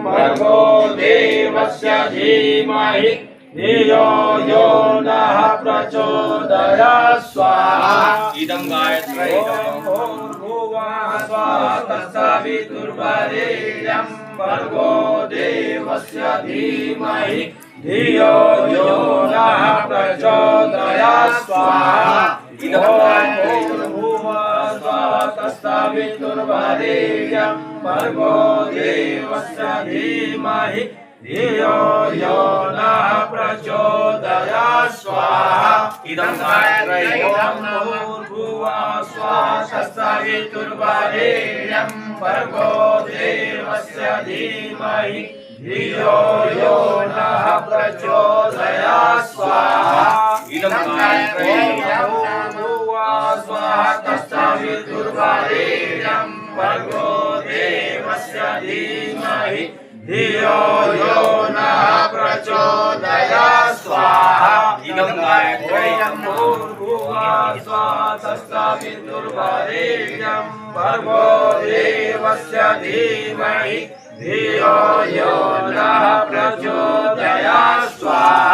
भर्गो देवस्य धीमहि धियो यो नः प्रचोदयात् स्वाहा इदं गायत्री भूर्भुवः स्वः तत्सवितुर्वरेण्यं भर्गो देवस्य धीमहि धियो यो नः प्रचोदयात् स्वाहा इदं भूर्भुवः स्वः तत्सवितुर्वरेण्यं भर्गो देवस्य धीमहि धियो यो नः प्रचोदयात् स्वाहा इदं गायत्री भूर्भुवः स्वः तत्सवितुर्वरेण्यं भर्गो देवस्य धीमहि धियो यो नः प्रचोदयात् स्वाहा इदं गायत्री भूर्भुवः स्वः तत्सवितुर्वरेण्यं भर्गो देवस्य धीमहि धियो यो नः प्रचोदयात् स्वाहा इदं गायत्री भूर्भुवः स्वः तत्सवितुर्वरेण्यं भर्गो देवस्य धीमहि धियो यो नः प्रचोदयात् स्वाहा।